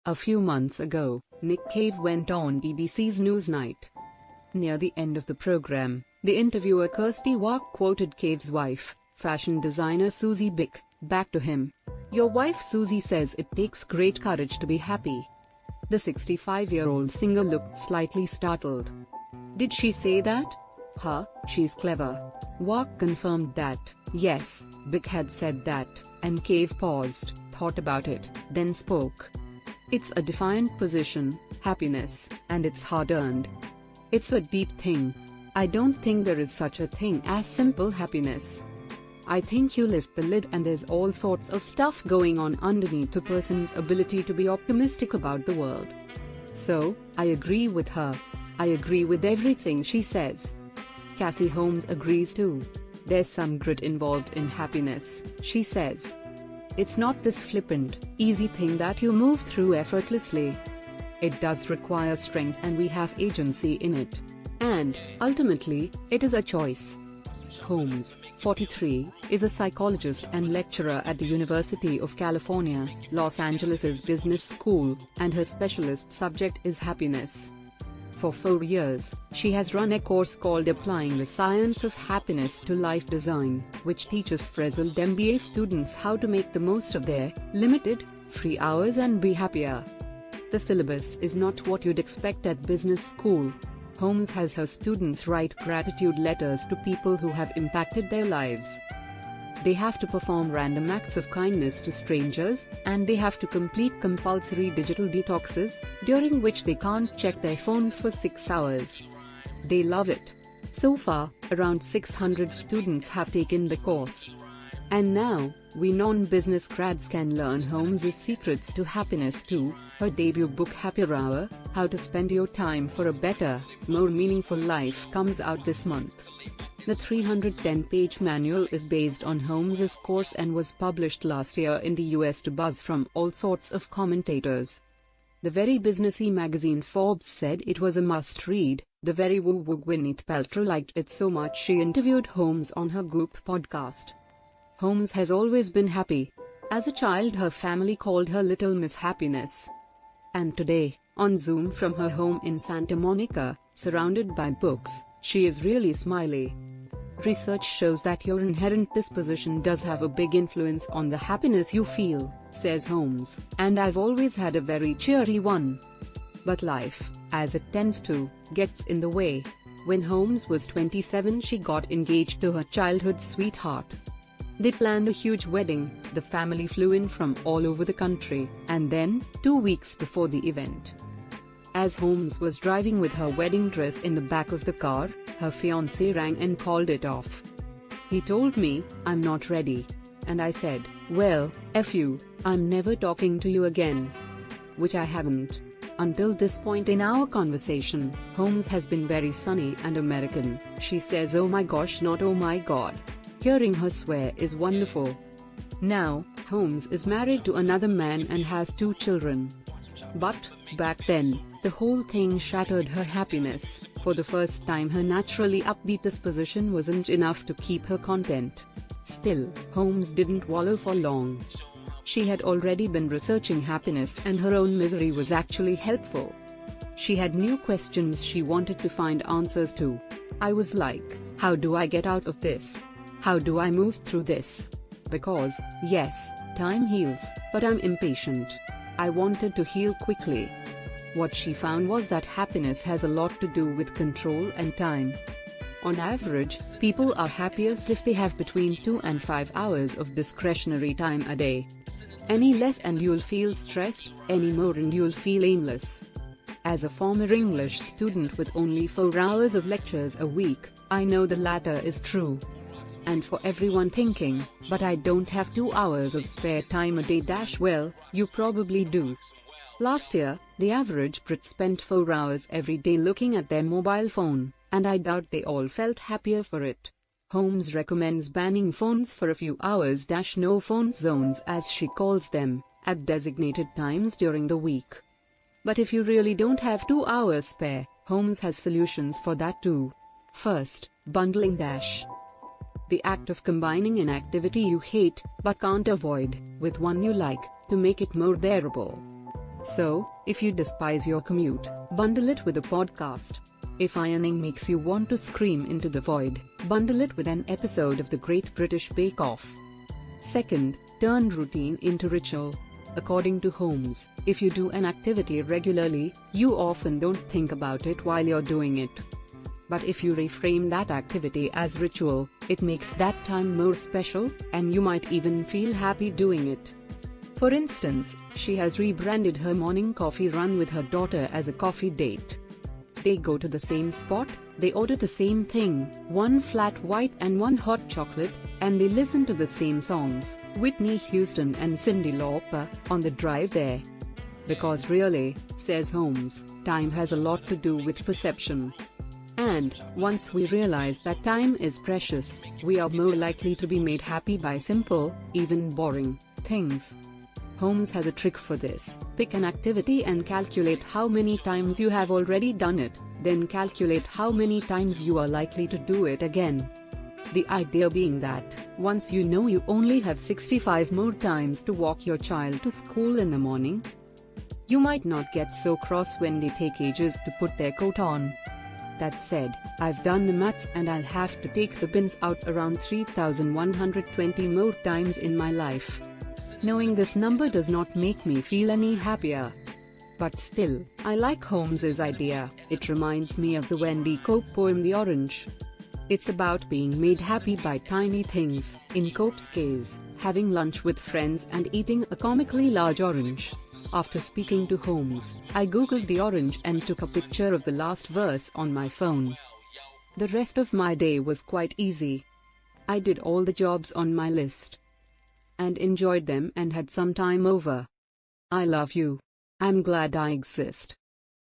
A few months ago, Nick Cave went on BBC's Newsnight. Near the end of the program, the interviewer Kirsty Wark quoted Cave's wife, fashion designer Susie Bick, back to him. "Your wife Susie says it takes great courage to be happy." The 65-year-old singer looked slightly startled. "Did she say that? Huh, she's clever." Wark confirmed that, yes, Bick had said that, and Cave paused, thought about it, then spoke. "It's a defiant position, happiness, and it's hard-earned. It's a deep thing. I don't think there is such a thing as simple happiness. I think you lift the lid and there's all sorts of stuff going on underneath a person's ability to be optimistic about the world." So, I agree with her. I agree with everything she says. Cassie Holmes agrees too. "There's some grit involved in happiness," she says. "It's not this flippant, easy thing that you move through effortlessly. It does require strength and we have agency in it. And, ultimately, it is a choice." Holmes, 43, is a psychologist and lecturer at the University of California, Los Angeles' Business School, and her specialist subject is happiness. For 4 years, she has run a course called Applying the Science of Happiness to Life Design, which teaches Fresel MBA students how to make the most of their limited, free hours and be happier. The syllabus is not what you'd expect at business school. Holmes has her students write gratitude letters to people who have impacted their lives. They have to perform random acts of kindness to strangers, and they have to complete compulsory digital detoxes, during which they can't check their phones for 6 hours. They love it. So far, around 600 students have taken the course. And now, we non-business grads can learn Holmes' secrets to happiness too. Her debut book Happier Hour, How to Spend Your Time for a Better, More Meaningful Life comes out this month. The 310-page manual is based on Holmes' course and was published last year in the US to buzz from all sorts of commentators. The very businessy magazine Forbes said it was a must-read. The very woo-woo Gwyneth Paltrow liked it so much she interviewed Holmes on her Goop podcast. Holmes has always been happy. As a child her family called her Little Miss Happiness. And today, on Zoom from her home in Santa Monica, surrounded by books, she is really smiley. Research shows that your inherent disposition does have a big influence on the happiness you feel, says Holmes, and I've always had a very cheery one. But life, as it tends to, gets in the way. When Holmes was 27 she got engaged to her childhood sweetheart. They planned a huge wedding, the family flew in from all over the country, and then, 2 weeks before the event, as Holmes was driving with her wedding dress in the back of the car, her fiancé rang and called it off. He told me, "I'm not ready." And I said, "Well, F you, I'm never talking to you again." Which I haven't. Until this point in our conversation, Holmes has been very sunny and American. She says oh my gosh, not oh my god. Hearing her swear is wonderful. Now, Holmes is married to another man and has 2 children. But, back then, the whole thing shattered her happiness. For the first time her naturally upbeat disposition wasn't enough to keep her content. Still, Holmes didn't wallow for long. She had already been researching happiness and her own misery was actually helpful. She had new questions she wanted to find answers to. I was like, how do I get out of this? How do I move through this? Because, yes, time heals, but I'm impatient. I wanted to heal quickly. What she found was that happiness has a lot to do with control and time. On average, people are happiest if they have between 2 and 5 hours of discretionary time a day. Any less and you'll feel stressed, any more and you'll feel aimless. As a former English student with only 4 hours of lectures a week, I know the latter is true. And for everyone thinking, but I don't have 2 hours of spare time a day - well, you probably do. Last year, the average Brit spent 4 hours every day looking at their mobile phone, and I doubt they all felt happier for it. Holmes recommends banning phones for a few hours - no phone zones as she calls them, at designated times during the week. But if you really don't have 2 hours spare, Holmes has solutions for that too. First, bundling - the act of combining an activity you hate, but can't avoid, with one you like, to make it more bearable. So, if you despise your commute, bundle it with a podcast. If ironing makes you want to scream into the void, bundle it with an episode of The Great British Bake Off. Second, turn routine into ritual. According to Holmes, if you do an activity regularly, you often don't think about it while you're doing it. But if you reframe that activity as ritual, it makes that time more special, and you might even feel happy doing it. For instance, she has rebranded her morning coffee run with her daughter as a coffee date. They go to the same spot, they order the same thing, one flat white and one hot chocolate, and they listen to the same songs, Whitney Houston and Cyndi Lauper, on the drive there. Because really, says Holmes, time has a lot to do with perception. And, once we realize that time is precious, we are more likely to be made happy by simple, even boring, things. Holmes has a trick for this. Pick an activity and calculate how many times you have already done it, then calculate how many times you are likely to do it again. The idea being that, once you know you only have 65 more times to walk your child to school in the morning, you might not get so cross when they take ages to put their coat on. That said, I've done the maths and I'll have to take the bins out around 3,120 more times in my life. Knowing this number does not make me feel any happier. But still, I like Holmes's idea. It reminds me of the Wendy Cope poem The Orange. It's about being made happy by tiny things, in Cope's case, having lunch with friends and eating a comically large orange. After speaking to Holmes, I googled the orange and took a picture of the last verse on my phone. The rest of my day was quite easy. I did all the jobs on my list and enjoyed them and had some time over. I love you. I'm glad I exist.